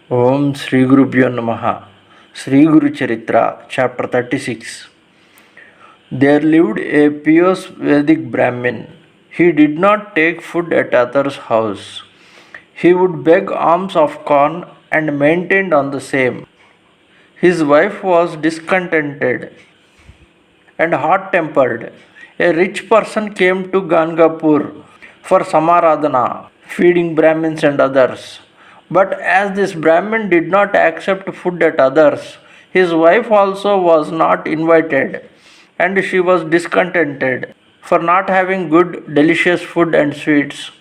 Om Sri Gurubhyo Namaha. Sri Guru Charitra, Chapter 36. There lived a pious Vedic Brahmin. He did not take food at others' house. He would beg alms of corn and maintained on the same. His wife was discontented and hot tempered. A rich person came to Gangapur for Samaradhana, feeding Brahmins and others. But as this Brahmin did not accept food at others, his wife also was not invited, and she was discontented for not having good, delicious food and sweets.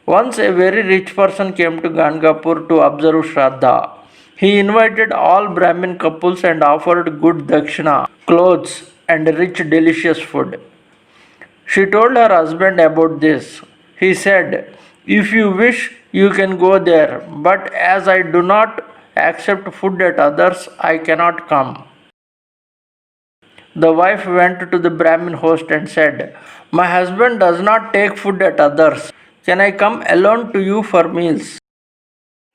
Once a very rich person came to Gangapur to observe Shraddha. He invited all Brahmin couples and offered good dakshina, clothes, and rich delicious food. She told her husband about this. He said, "If you wish, you can go there, but as I do not accept food at others, I cannot come." The wife went to the Brahmin host and said, "My husband does not take food at others. Can I come alone to you for meals?"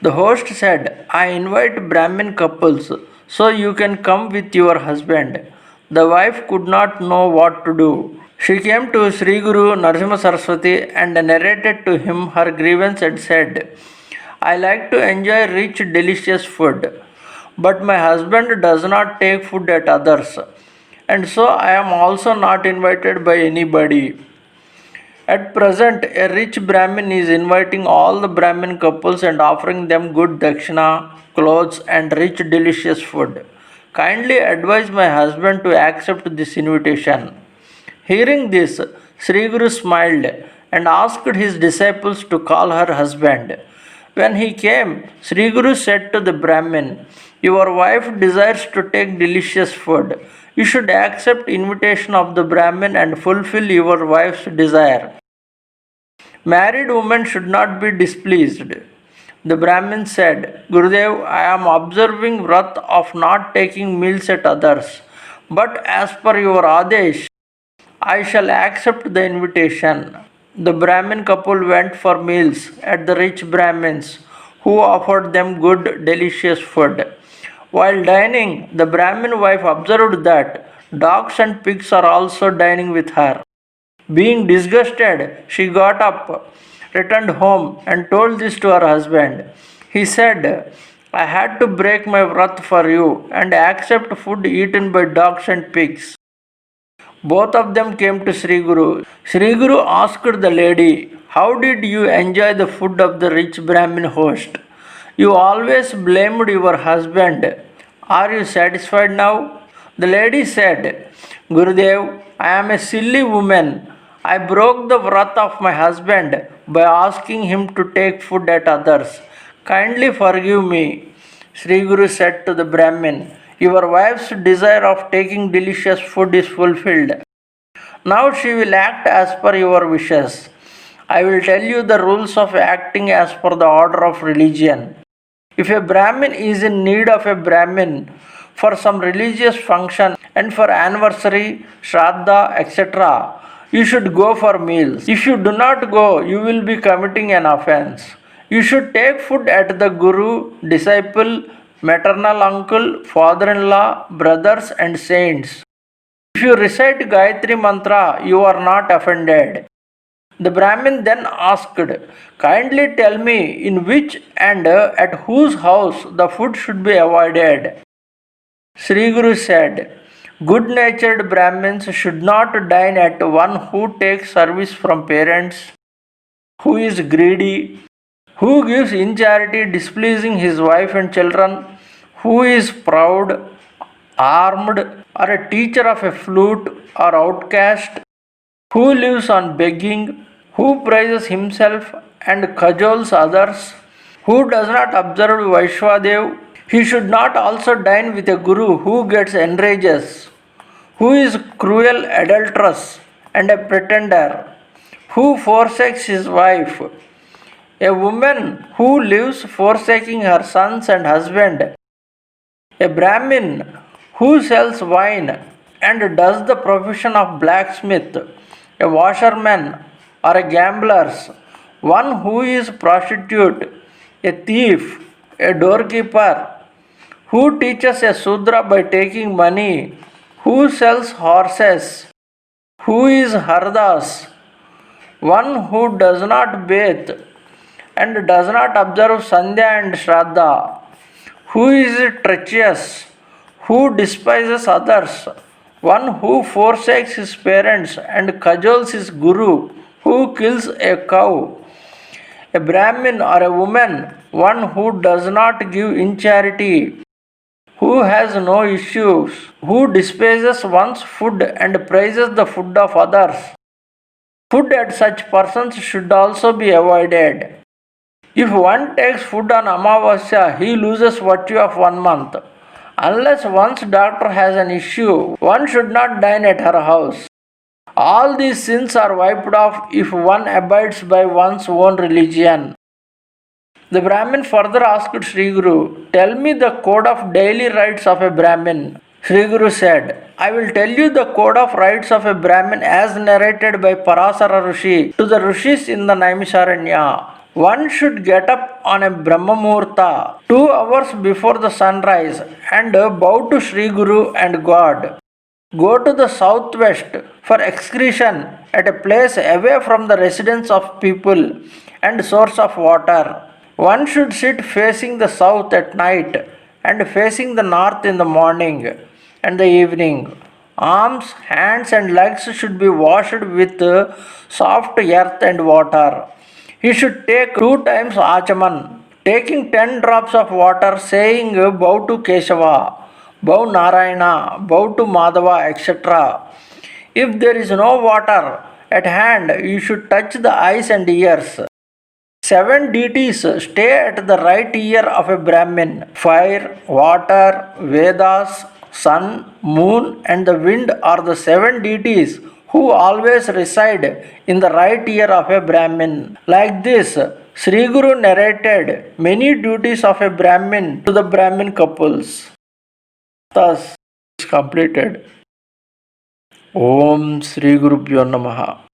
The host said, "I invite Brahmin couples, so you can come with your husband." The wife could not know what to do. She came to Sri Guru Narasimha Saraswati and narrated to him her grievance and said, "I like to enjoy rich, delicious food, but my husband does not take food at others, and so I am also not invited by anybody. At present, a rich Brahmin is inviting all the Brahmin couples and offering them good dakshina, clothes, and rich, delicious food. Kindly advise my husband to accept this invitation." Hearing this, Sri Guru smiled and asked his disciples to call her husband. When he came, Sri Guru said to the Brahmin, "Your wife desires to take delicious food. You should accept invitation of the Brahmin and fulfill your wife's desire. Married women should not be displeased." The Brahmin said, "Gurudev, I am observing vrat of not taking meals at others, but as per your Adesh, I shall accept the invitation." The Brahmin couple went for meals at the rich Brahmins, who offered them good, delicious food. While dining, the Brahmin wife observed that dogs and pigs are also dining with her. Being disgusted, she got up, returned home, and told this to her husband. He said, "I had to break my wrath for you and accept food eaten by dogs and pigs." Both of them came to Sri Guru. Sri Guru asked the lady, "How did you enjoy the food of the rich Brahmin host? You always blamed your husband. Are you satisfied now?" The lady said, "Gurudev, I am a silly woman. I broke the wrath of my husband by asking him to take food at others. Kindly forgive me." Sri Guru said to the Brahmin, "Your wife's desire of taking delicious food is fulfilled. Now she will act as per your wishes. I will tell you the rules of acting as per the order of religion. If a Brahmin is in need of a Brahmin for some religious function and for anniversary, Shraddha, etc., you should go for meals. If you do not go, you will be committing an offense. You should take food at the Guru, disciple, maternal uncle, father-in-law, brothers and saints. If you recite Gayatri Mantra, you are not offended." The Brahmin then asked, "Kindly tell me in which and at whose house the food should be avoided." Sri Guru said, "Good natured Brahmins should not dine at one who takes service from parents, who is greedy, who gives in charity displeasing his wife and children, who is proud, armed, or a teacher of a flute or outcast, who lives on begging, who praises himself and cajoles others, who does not observe Vaishwadev. He should not also dine with a guru who gets enrages, who is cruel, adulterous, and a pretender, who forsakes his wife, a woman who lives forsaking her sons and husband, a Brahmin who sells wine and does the profession of blacksmith, a washerman or a gambler, one who is prostitute, a thief, a doorkeeper who teaches a Sudra by taking money, who sells horses, who is Hardas, one who does not bathe and does not observe Sandhya and Shraddha, who is treacherous, who despises others, one who forsakes his parents and cajoles his guru, who kills a cow, a Brahmin or a woman, one who does not give in charity, who has no issues, who despises one's food and praises the food of others. Food at such persons should also be avoided. If one takes food on Amavasya, he loses virtue of 1 month. Unless one's doctor has an issue, one should not dine at her house. All these sins are wiped off if one abides by one's own religion. The Brahmin further asked Sri Guru, "Tell me the code of daily rites of a Brahmin." Sri Guru said, "I will tell you the code of rites of a Brahmin as narrated by Parasara Rishi to the Rishis in the Naimisharanya. One should get up on a Brahma Muhurta 2 hours before the sunrise and bow to Sri Guru and God. Go to the southwest for excretion at a place away from the residence of people and source of water. One should sit facing the south at night and facing the north in the morning and the evening. Arms, hands, and legs should be washed with soft earth and water. He should take 2 times Achaman, taking 10 drops of water, saying, Bow to Keshava, bow Narayana, bow to Madhava, etc. If there is no water at hand, you should touch the eyes and ears. 7 deities stay at the right ear of a Brahmin. Fire, water, Vedas, sun, moon, and the wind are the 7 deities who always reside in the right ear of a Brahmin. Like this, Sri Guru narrated many duties of a Brahmin to the Brahmin couples. Thus, is completed. Om Sri Gurubhyo Namaha.